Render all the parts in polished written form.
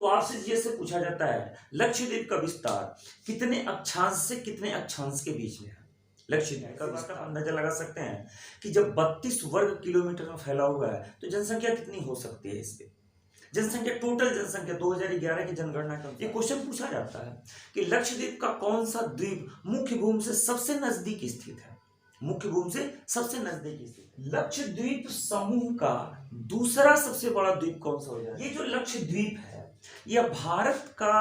तो आपसे ये से पूछा जाता है लक्षद्वीप का विस्तार कितने अक्षांश से कितने अक्षांश के बीच में है। लक्षद्वीप का विस्तार आप अंदाजा लगा सकते हैं कि जब 32 वर्ग किलोमीटर में फैला हुआ है तो जनसंख्या कितनी हो सकती है। इस पे जनसंख्या, टोटल जनसंख्या 2011 की जनगणना का ये क्वेश्चन पूछा जाता है कि लक्षद्वीप का कौन सा द्वीप मुख्य भूमि से सबसे नजदीक स्थित है। मुख्य भूमि से सबसे नजदीक स्थित लक्षद्वीप समूह का दूसरा सबसे बड़ा द्वीप कौन सा हो जाएगा। ये जो लक्षद्वीप है यह भारत का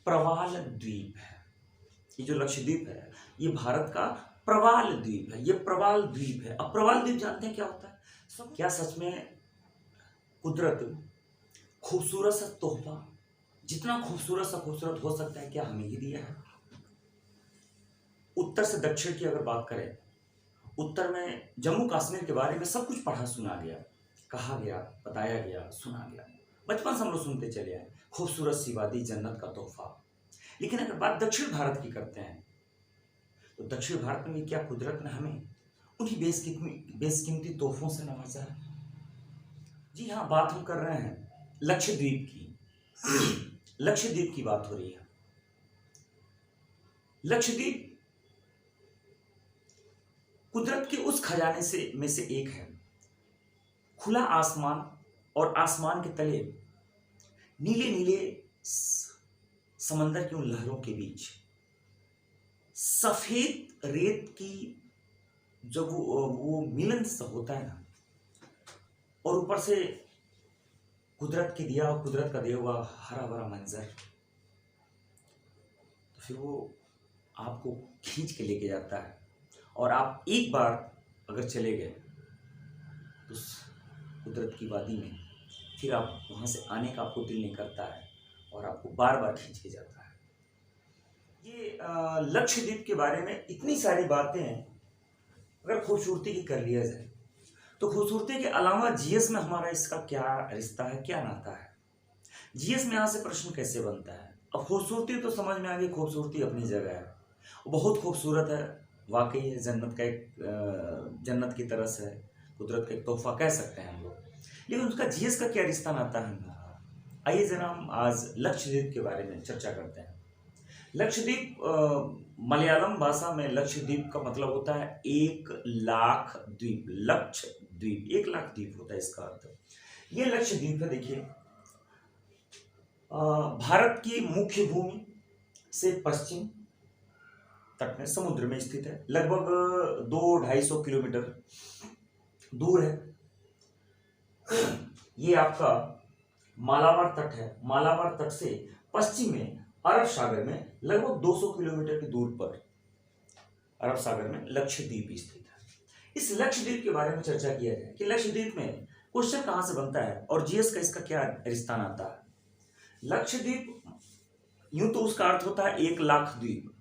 प्रवाल द्वीप है। ये जो लक्षद्वीप है ये भारत का प्रवाल द्वीप है। ये प्रवाल द्वीप है। अब प्रवाल द्वीप जानते हैं क्या होता है। क्या सच में कुदरत खूबसूरत सा तोहफा, जितना खूबसूरत हो सकता है, क्या हमें ही दिया है। उत्तर से दक्षिण की अगर बात करें, उत्तर में जम्मू कश्मीर के बारे में सब कुछ पढ़ा सुना गया, कहा गया, बताया गया, सुना गया, बचपन से हम लोग सुनते चले आए, खूबसूरत सी वादी, जन्नत का तोहफा। लेकिन अगर बात दक्षिण भारत की करते हैं तो दक्षिण भारत में क्या कुदरत ने हमें उन्हीं बेशकीमती तोहफों से नवाजा है। जी हाँ, बात हम कर रहे हैं लक्षद्वीप की। लक्षद्वीप की बात हो रही है। लक्षद्वीप कुदरत के उस खजाने में से एक है। खुला आसमान और आसमान के तले नीले नीले समंदर की उन लहरों के बीच सफेद रेत की जब वो मिलन होता है ना, और ऊपर से कुदरत की दिया और कुदरत का दिया हुआ हरा भरा मंजर, तो फिर वो आपको खींच के लेके जाता है। और आप एक बार अगर चले गए तो उस कुदरत की वादी में, फिर आप वहाँ से आने का आपको दिल नहीं करता है और आपको बार बार खींच के जाता है। ये लक्षद्वीप के बारे में इतनी सारी बातें अगर खूबसूरती की कर लिया जाए तो खूबसूरती के अलावा जीएस में हमारा इसका क्या रिश्ता है, क्या नाता है। जीएस में यहाँ से प्रश्न कैसे बनता है। अब खूबसूरती तो समझ में आ गई, खूबसूरती अपनी जगह है, बहुत खूबसूरत है, वाकई है, जन्नत का एक जन्नत की तरह से कुदरत का एक तोहफा कह सकते हैं हम लोग। लेकिन उसका जीएस का क्या रिश्ता नाता है। आइए जरा हम आज लक्षद्वीप के बारे में चर्चा करते हैं। लक्षद्वीप मलयालम भाषा में लक्षद्वीप का मतलब होता है 1,00,000 द्वीप। लक्षद्वीप 1,00,000 द्वीप होता है इसका अर्थ। ये लक्षद्वीप है, देखिए भारत की मुख्य भूमि से पश्चिम तट में समुद्र में स्थित है। लगभग 200-250 किलोमीटर दूर है। ये आपका मालाबार तट है। मालाबार तट से पश्चिम में अरब सागर में लगभग 200 किलोमीटर की दूर पर अरब सागर में लक्षद्वीप स्थित है। इस लक्षद्वीप के बारे में चर्चा किया जाए कि लक्षद्वीप में क्वेश्चन कहां से बनता है और जीएस का इसका क्या रिश्ता नाता है। लक्षद्वीप यूं तो उसका अर्थ होता है 1,00,000 द्वीप,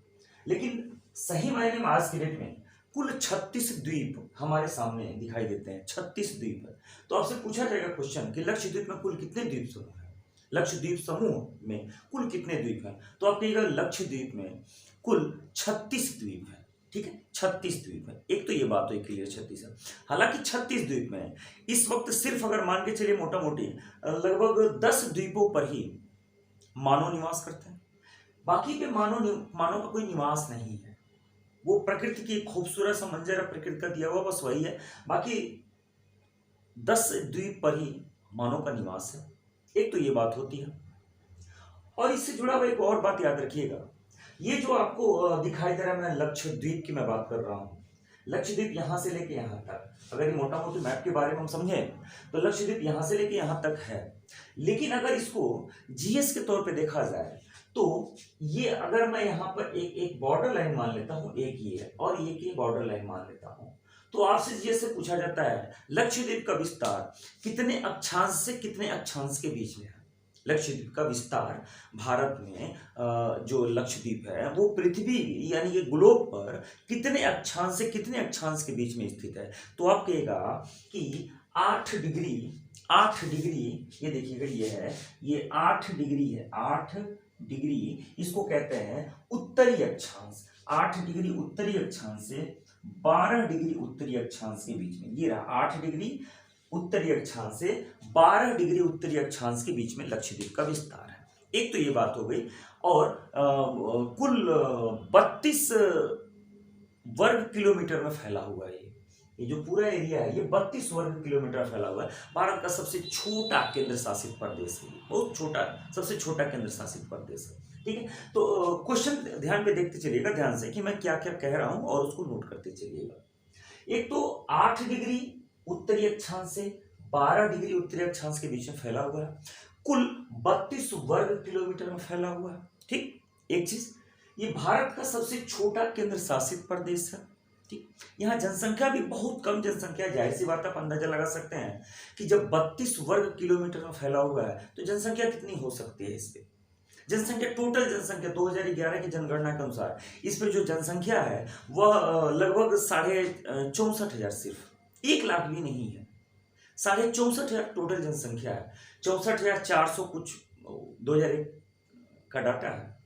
लेकिन सही मायने में आज की डेट में कुल 36 द्वीप हमारे सामने दिखाई देते हैं। 36 द्वीप है। तो आपसे पूछा जाएगा क्वेश्चन कि लक्षद्वीप में कुल कितने द्वीप समूह है, लक्षद्वीप समूह में कुल कितने द्वीप हैं, तो आप कहिएगा लक्षद्वीप में कुल 36 द्वीप है। ठीक है, 36 द्वीप है। एक तो ये बात हुई क्लियर, 36 है। हालांकि 36 द्वीप में इस वक्त सिर्फ अगर मान के चलिए मोटा मोटी लगभग 10 द्वीपों पर ही मानव निवास करते हैं। बाकी पे मानव का कोई निवास नहीं है। वो प्रकृति की खूबसूरत सा मंजर है, प्रकृति का दिया हुआ, बस वही है। बाकी 10 द्वीप पर ही मानव का निवास है। एक तो ये बात होती है। और इससे जुड़ा हुआ एक और बात याद रखिएगा, ये जो आपको दिखाई दे रहा है, मैं लक्षद्वीप की मैं बात कर रहा हूँ। लक्षद्वीप यहाँ से लेके यहाँ तक, अगर ये मोटा मोटी मैप के बारे में हम समझें तो लक्षद्वीप यहाँ से लेके यहाँ तक है। लेकिन अगर इसको जीएस के तौर पे देखा जाए तो ये अगर मैं यहाँ पर एक बॉर्डर लाइन मान लेता हूँ, एक ये और एक ये बॉर्डर लाइन मान लेता हूँ, तो आपसे जीएस से पूछा जाता है लक्षद्वीप का विस्तार कितने अक्षांश से कितने अक्षांश के बीच में है। लक्षद्वीप का विस्तार भारत में जो लक्षद्वीप है वो पृथ्वी यानी ये ग्लोब पर कितने अक्षांश से कितने अक्षांश के बीच में स्थित है। तो आप कहेगा कि 8 डिग्री, ये देखिएगा ये है, ये 8 डिग्री है। 8 डिग्री इसको कहते हैं उत्तरी अक्षांश। 8 डिग्री उत्तरी अक्षांश से 12 डिग्री उत्तरी अक्षांश के बीच में, ये रहा 8 डिग्री उत्तरी अक्षांश से 12 डिग्री उत्तरी अक्षांश के बीच में लक्षद्वीप का विस्तार है। एक तो ये बात हो गई। और कुल 32 वर्ग किलोमीटर में फैला हुआ है ये जो पूरा एरिया है ये 32 वर्ग किलोमीटर फैला हुआ है। भारत का सबसे छोटा केंद्र शासित प्रदेश है, बहुत छोटा, सबसे छोटा केंद्र शासित प्रदेश है। ठीक है, तो क्वेश्चन ध्यान पे देखते चलिएगा ध्यान से कि मैं क्या क्या कह रहा हूं और उसको नोट करते चलिएगा। एक तो 8 डिग्री उत्तरी अक्षांश से 12 डिग्री उत्तरी अक्षांश के बीच में फैला हुआ है, कुल 32 वर्ग किलोमीटर में फैला हुआ है। ठीक, एक चीज, ये भारत का सबसे छोटा केंद्र शासित प्रदेश है। ठीक, यहाँ जनसंख्या भी बहुत कम जनसंख्या है। जाहिर सी बात आप अंदाजा लगा सकते हैं कि जब 32 वर्ग किलोमीटर में फैला हुआ है तो जनसंख्या कितनी हो सकती है। इस पे जनसंख्या, टोटल जनसंख्या 2011 की जनगणना के अनुसार इस पर जो जनसंख्या है वह लगभग 64,500, सिर्फ 1 लाख भी नहीं है, 64,500 टोटल जनसंख्या है। 64,400 कुछ 2001 का डाटा है,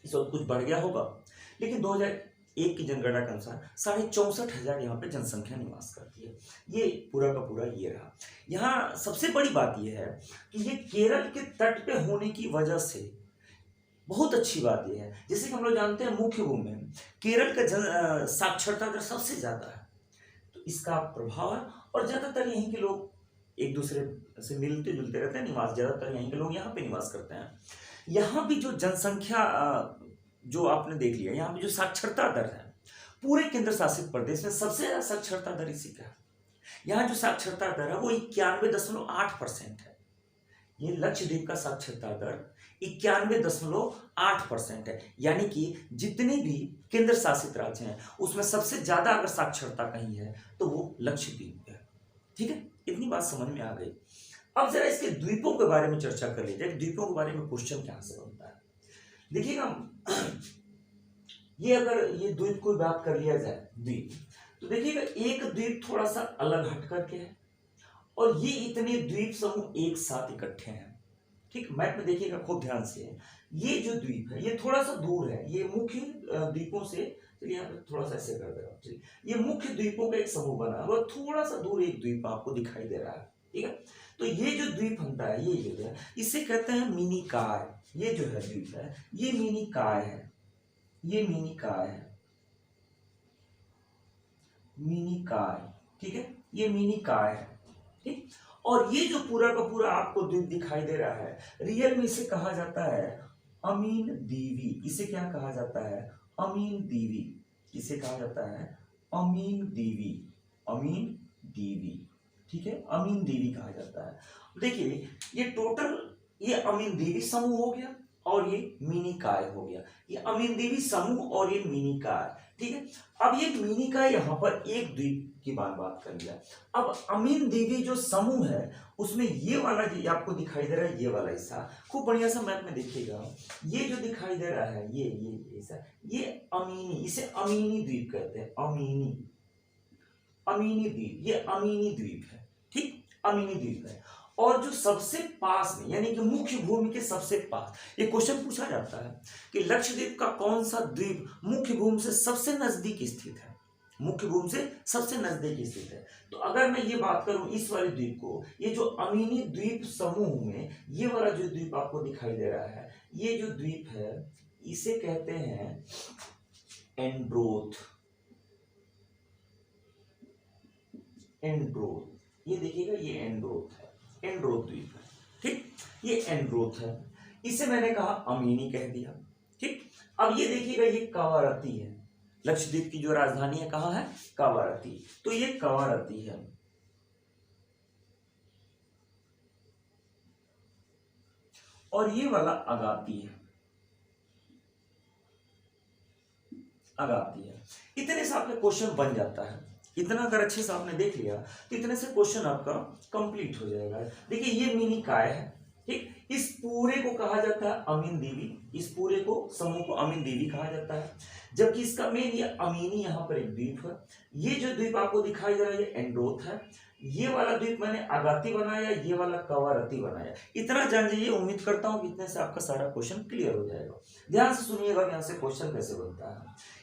इस वक्त कुछ बढ़ गया होगा, लेकिन 2001 की जनगणना के अनुसार 64,500 यहाँ पे जनसंख्या निवास करती है। ये पूरा का पूरा ये रहा। यहाँ सबसे बड़ी बात यह है कि ये केरल के तट पे होने की वजह से बहुत अच्छी बात यह है, जैसे कि हम लोग जानते हैं मुख्य भूमि में केरल का साक्षरता दर सबसे ज्यादा है, तो इसका प्रभाव है। और ज्यादातर यहीं के लोग एक दूसरे से मिलते जुलते रहते हैं, निवास ज्यादातर यहीं के लोग यहाँ पे निवास करते हैं। यहाँ भी जो जनसंख्या जो आपने देख लिया, यहाँ पे जो साक्षरता दर है पूरे केंद्र शासित प्रदेश में सबसे ज्यादा साक्षरता दर इसी का है। यहाँ जो साक्षरता दर है वो 91.8% है। ये लक्षद्वीप का साक्षरता दर 91.8% है, यानी कि जितने भी केंद्र शासित राज्य हैं उसमें सबसे ज्यादा अगर साक्षरता कहीं है तो वो लक्षद्वीप है। ठीक है, इतनी बात समझ में आ गई। अब जरा इसके द्वीपों के बारे में चर्चा कर लीजिए, द्वीपों के बारे में क्वेश्चन क्या से बनता है। देखिएगा, ये अगर ये द्वीप को बात कर लिया जाए द्वीप, तो देखिएगा एक द्वीप थोड़ा सा अलग हट करके है और ये इतने द्वीप समूह एक साथ इकट्ठे हैं। ठीक, मैप में देखिएगा खूब ध्यान से, ये जो द्वीप है ये थोड़ा सा दूर है, ये मुख्य द्वीपों से, चलिए यहाँ पे थोड़ा सा ऐसे कर दे रहा हूँ, चलिए ये मुख्य द्वीपों का एक समूह बना है, वह थोड़ा सा दूर एक द्वीप आपको दिखाई दे रहा है। ठीक है, तो ये जो द्वीप बनता है ये जो है इसे कहते हैं मिनी काय। ये जो है द्वीप है ये मिनी काय है, ये मिनी काय है, मिनी काय। ठीक है, ये मिनी काय है। ठीक, और ये जो पूरा का पूरा आपको द्वीप दिखाई दे रहा है, रियल में इसे कहा जाता है अमीन दीवी। इसे क्या कहा जाता है? अमीन दीवी। इसे कहा जाता है अमीन दीवी, अमीन दीवी। ठीक है, अमीन दीवी कहा जाता है। देखिए ये टोटल, ये अमीन दीवी समूह हो गया और ये मिनी काय हो गया, ये अमीन दीवी समूह और ये मिनी काय। ठीक है, अब ये मिनी काय यहाँ पर एक द्वीप की बात कर लिया। अब अमीन दीवी जो समूह है उसमें ये वाला जो आपको दिखाई दे रहा है, ये वाला हिस्सा खूब बढ़िया सा मैप में देखिएगा, ये जो दिखाई दे रहा है ये हिस्सा, ये अमीनी, इसे अमीनी द्वीप कहते हैं, अमीनी, अमीनी द्वीप, ये अमीनी द्वीप है। ठीक, अमीनी द्वीप है। और जो सबसे पास में यानी कि मुख्य भूमि के सबसे पास, ये क्वेश्चन पूछा जाता है कि लक्षद्वीप का कौन सा द्वीप मुख्य भूमि से सबसे नजदीक स्थित है, मुख्य भूमि से सबसे नजदीक स्थित है। तो अगर मैं ये बात करूं इस वाले द्वीप को, ये जो अमीनी द्वीप समूह में ये वाला जो द्वीप आपको दिखाई दे रहा है, ये जो द्वीप है इसे कहते हैं एंड्रोथ, एंड्रोथ। ये देखिएगा ये एंड्रोथ है, एंड्रोथ द्वीप है। ठीक, ये एंड्रोथ है, इसे मैंने कहा अमीनी कह दिया। ठीक, अब ये देखिएगा ये कवारती है, लक्षद्वीप की जो राजधानी है कहाँ है? कवारती। तो ये कवारती है, और ये वाला अगाती है, अगाती है। इतने से आपका क्वेश्चन बन जाता है। इतना अगर अच्छे से आपने देख लिया तो इतने से क्वेश्चन आपका कंप्लीट हो जाएगा। देखिए ये मिनी काय है। ठीक, इस पूरे को कहा जाता है अमीन दीवी, इस पूरे को समूह को अमीन दीवी कहा जाता है, जबकि इसका मेन ये अमीनी यहाँ पर एक द्वीप है। ये जो द्वीप आपको दिखाई दे रहा है ये एंड्रोथ है, ये वाला द्वीप मैंने अगाती बनाया, ये वाला कवारती बनाया। इतना जान जाइए, उम्मीद करता हूँ कि इतने से आपका सारा क्वेश्चन क्लियर हो जाएगा। ध्यान से सुनिएगा यहाँ से क्वेश्चन कैसे बनता है।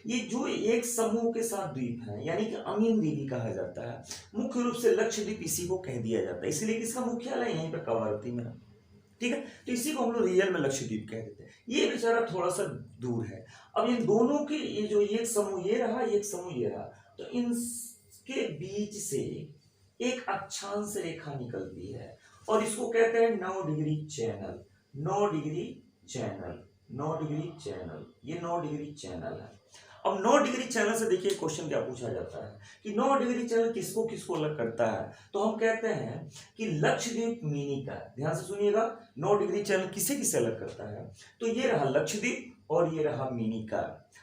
ये जो एक समूह के साथ द्वीप है यानी कि अमीन दीवी कहा जाता है, मुख्य रूप से लक्षद्वीप इसी को कह दिया जाता है, इसलिए कि इसका मुख्यालय यहीं पर कवारती में है। ठीक है, तो इसी को हम लोग रियल में लक्षद्वीप कह देते हैं। ये बेचारा थोड़ा सा दूर है। अब इन दोनों के ये जो एक समूह ये रहा, एक समूह ये रहा, तो इनके बीच से एक अक्षांश रेखा निकलती है और इसको कहते हैं 9 degree channel. 9 degree channel, 9 degree channel, ये 9 डिग्री चैनल है। अब 9 डिग्री चैनल से देखिए क्वेश्चन क्या पूछा जाता है कि 9 डिग्री चैनल किसको किसको अलग करता है। तो हम कहते हैं कि लक्षद्वीप मिनी का, ध्यान से सुनिएगा, 9 डिग्री चैनल किसे किसे अलग करता है। तो ये रहा लक्षद्वीप और ये रहा मिनी का।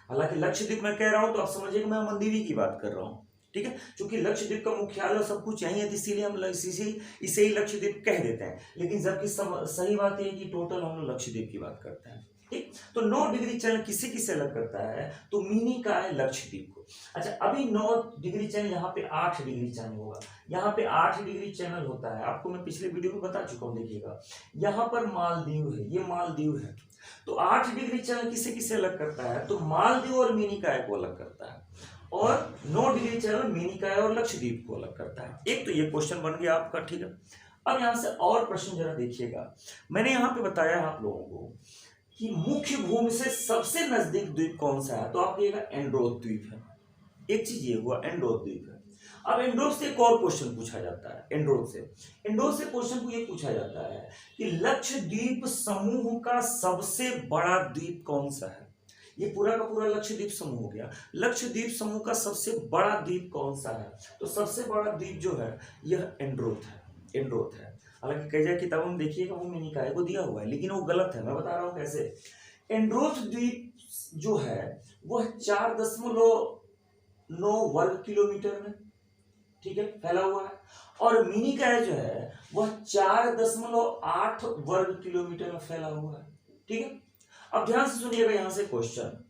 हालांकि लक्षद्वीप मैं कह रहा हूं तो आप समझिए कि मैं अमनदीवी की बात कर रहा हूं, ठीक है, क्योंकि लक्षद्वीप का मुख्यालय सब कुछ यही है, इसीलिए हम इसे ही लक्षद्वीप कह देते हैं। लेकिन जबकि सही बात है कि टोटल हम लोग लक्षद्वीप की बात करते हैं, ठीक। तो 9 डिग्री चैनल किसे किसे अलग करता है, तो मिनी का है लक्षद्वीप को। अच्छा, अभी 9 डिग्री चैनल, यहाँ पे 8 डिग्री चैनल होगा, यहाँ पे 8 डिग्री चैनल होता है, आपको मैं पिछले वीडियो में बता चुका हूँ। देखिएगा यहाँ पर मालदीव है, ये मालदीव है, तो 8 डिग्री चैनल किसे किसे अलग करता है, तो मालदीव और मिनी काय को अलग करता है, और 9 डिग्री चैनल मिनी काय और लक्षद्वीप को अलग करता है। एक तो ये क्वेश्चन बन गया आपका, ठीक है। अब यहाँ से और प्रश्न जरा देखिएगा, मैंने यहाँ पे बताया आप लोगों को कि मुख्य भूमि से सबसे नजदीक द्वीप कौन सा है, तो आप कहिएगा एंड्रोथ द्वीप है। एक चीज ये हुआ, एंड्रोथ द्वीप है। अब एंड्रोथ से एक और क्वेश्चन पूछा जाता है, एंड्रोथ से क्वेश्चन को ये पूछा जाता है कि लक्षद्वीप समूह का सबसे बड़ा द्वीप कौन सा है। ये पूरा का पूरा लक्षद्वीप समूह हो गया। लक्षद्वीप समूह का सबसे बड़ा द्वीप कौन सा है, तो सबसे बड़ा द्वीप जो है यह एंड्रोथ है, एंड्रोथ है। हालांकि कई जगह किताबों में देखिएगा वो मिनी काय को दिया हुआ है, लेकिन वो गलत है, मैं बता रहा हूँ कैसे। एंड्रोथ द्वीप जो है वह 4.9 वर्ग किलोमीटर में, ठीक है, फैला हुआ है, और मिनी काय जो है वह 4.8 वर्ग किलोमीटर में फैला हुआ है, ठीक है। अब ध्यान से सुनिएगा यहाँ से क्वेश्चन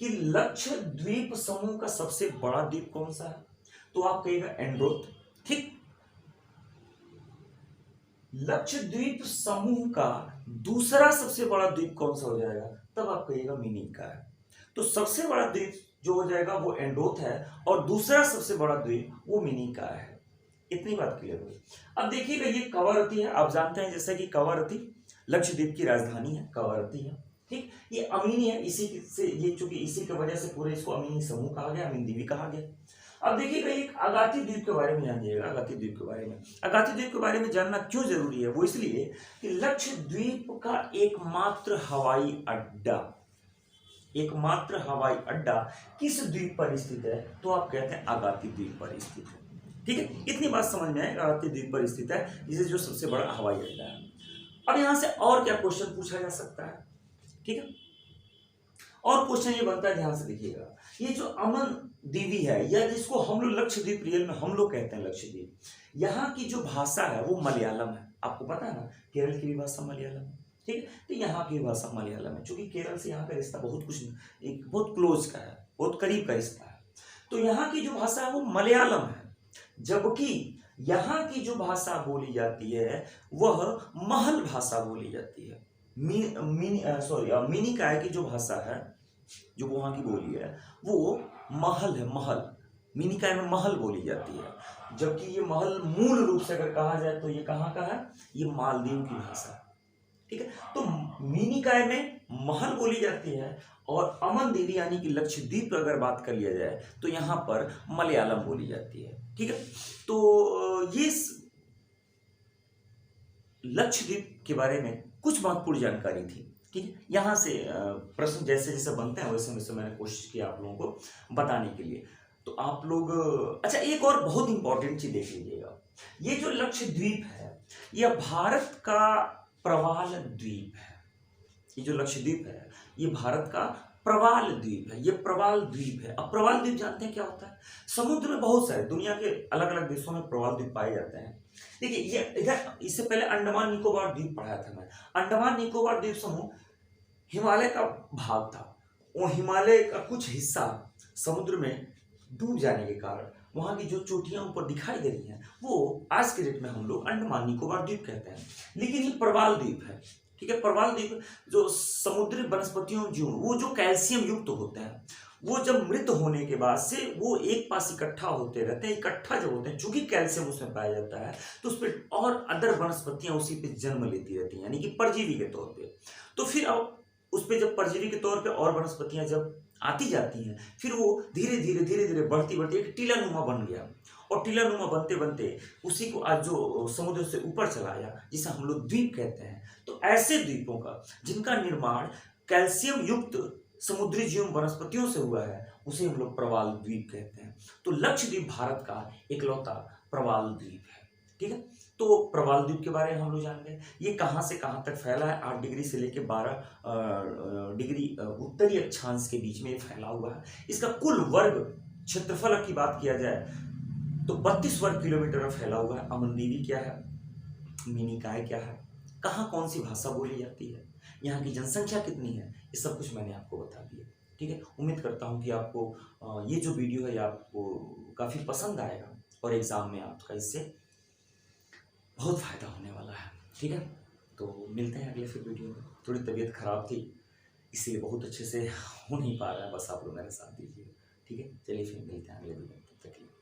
कि लक्षद्वीप समूह का सबसे बड़ा द्वीप कौन सा है, तो आप कहिएगा एंड्रोथ, ठीक। लक्षद्वीप समूह का दूसरा सबसे बड़ा द्वीप कौन सा हो जाएगा, तब आप कहिएगा मिनी काय। तो सबसे बड़ा द्वीप जो हो जाएगा वो एंड्रोथ है और दूसरा सबसे बड़ा द्वीप वो मिनी काय है। इतनी बात क्लियर हुई। अब देखिएगा ये कवरत्ती है, आप जानते हैं जैसे कि कवरत्ती लक्षद्वीप की राजधानी है, कवरत्ती है, ठीक। ये अमीनी है, इसी से ये चूंकि इसी की वजह से पूरे इसको अमीनी समूह कहा गया, अमीन द्वीप कहा गया। अब देखिएगा एक अगाती द्वीप के बारे में जानिएगा। अगाती द्वीप के बारे में, अगाती द्वीप के बारे में जानना क्यों जरूरी है, वो इसलिए कि लक्षद्वीप का एकमात्र हवाई अड्डा, एकमात्र हवाई अड्डा किस द्वीप पर स्थित है, तो आप कहते हैं अगाती द्वीप पर स्थित है, ठीक है। इतनी बात समझ में आए, अगाती द्वीप पर स्थित है, जिसे जो सबसे बड़ा हवाई अड्डा है। अब यहां से और क्या क्वेश्चन पूछा जा सकता है, ठीक है। और क्वेश्चन ये बनता है, ध्यान से देखिएगा, ये जो अमनदीवी है या जिसको हम लोग लक्षद्वीप रियल में हम लोग कहते हैं लक्षद्वीप, यहाँ की जो भाषा है वो मलयालम है। आपको पता है ना, केरल की भी भाषा मलयालम है, ठीक है। तो यहाँ की भाषा मलयालम है, चूंकि केरल से यहाँ का रिश्ता बहुत कुछ एक बहुत क्लोज का है, बहुत करीब का रिश्ता है, तो यहाँ की जो भाषा है वो मलयालम है। जबकि यहाँ की जो भाषा बोली जाती है वह महल भाषा बोली जाती है। मिनी काय की जो भाषा है, जो वहां की बोली है वो महल है, महल। मिनी काय में महल बोली जाती है, जबकि ये महल मूल रूप से अगर कहा जाए तो ये कहाँ का है, ये मालदीव की भाषा, ठीक है। तो मिनी काय में महल बोली जाती है और अमनदीवी यानी कि लक्षद्वीप अगर बात कर लिया जाए तो यहाँ पर मलयालम बोली जाती है, ठीक है। तो ये लक्षद्वीप के बारे में कुछ महत्वपूर्ण जानकारी थी, ठीक है। यहाँ से प्रश्न जैसे जैसे बनते हैं वैसे वैसे मैंने कोशिश की आप लोगों को बताने के लिए। तो आप लोग अच्छा एक और बहुत इंपॉर्टेंट चीज देख लीजिएगा, ये जो लक्षद्वीप है यह भारत का प्रवाल द्वीप है। ये जो लक्षद्वीप है ये भारत का प्रवाल द्वीप है, ये प्रवाल द्वीप है। अब प्रवाल द्वीप जानते हैं क्या होता है, समुद्र में बहुत सारे दुनिया के अलग अलग देशों में प्रवाल द्वीप पाए जाते हैं। देखिए ये इधर इससे पहले अंडमान निकोबार द्वीप पढ़ाया था मैं। अंडमान निकोबार द्वीप समूह हिमालय का भाग था, वो हिमालय का कुछ हिस्सा समुद्र में डूब जाने के कारण वहाँ की जो चोटियां ऊपर दिखाई दे रही हैं वो आज के डेट में हम लोग अंडमान निकोबार द्वीप कहते हैं। लेकिन ये प्रवाल द्वीप है, ठीक है। प्रवाल द्वीप जो समुद्री वनस्पतियों जो वो जो कैल्शियम युक्त होते हैं वो जब मृत होने के बाद से वो एक पास इकट्ठा होते रहते हैं। इकट्ठा जब होते हैं, चूंकि कैल्शियम उसमें पाया जाता है, तो उस पर और अदर वनस्पतियां उसी पे जन्म लेती रहती हैं, यानी कि परजीवी के तौर पे। तो फिर अब उस पे जब परजीवी के तौर पे और वनस्पतियां जब आती जाती हैं, फिर वो धीरे धीरे बढ़ती बढ़ती एक टीलानुमा बन गया, और टीलानुमा बनते बनते उसी को आज जो समुद्र से ऊपर चला आया, जिसे हम लोग द्वीप कहते हैं। तो ऐसे द्वीपों का जिनका निर्माण कैल्शियम युक्त समुद्री जीव वनस्पतियों से हुआ है, उसे हम लोग प्रवाल द्वीप कहते हैं। तो लक्षद्वीप भारत का इकलौता प्रवाल द्वीप है। ठीक है, तो प्रवाल द्वीप के बारे में हम लोग जान गए। ये कहाँ से कहाँ तक फैला है, 8 डिग्री से लेकर 12 डिग्री उत्तरी अक्षांश के बीच में ये फैला हुआ है। इसका कुल वर्ग क्षेत्रफल की बात किया जाए तो 32 वर्ग किलोमीटर में फैला हुआ है। अमनदीवी क्या है, मिनिकाय क्या है, कहाँ कौन सी भाषा बोली जाती है, यहाँ की जनसंख्या कितनी है, ये सब कुछ मैंने आपको बता दिया। ठीक है, उम्मीद करता हूँ कि आपको ये जो वीडियो है आपको काफ़ी पसंद आएगा, और एग्ज़ाम में आपका इससे बहुत फ़ायदा होने वाला है। ठीक है, तो मिलते हैं अगले फिर वीडियो में। थोड़ी तबीयत ख़राब थी, इसलिए बहुत अच्छे से हो नहीं पा रहा है, बस आप लोग मेरा साथ दीजिए। ठीक है, चलिए फिर मिलते हैं अगले वीडियो में, तब तक के लिए।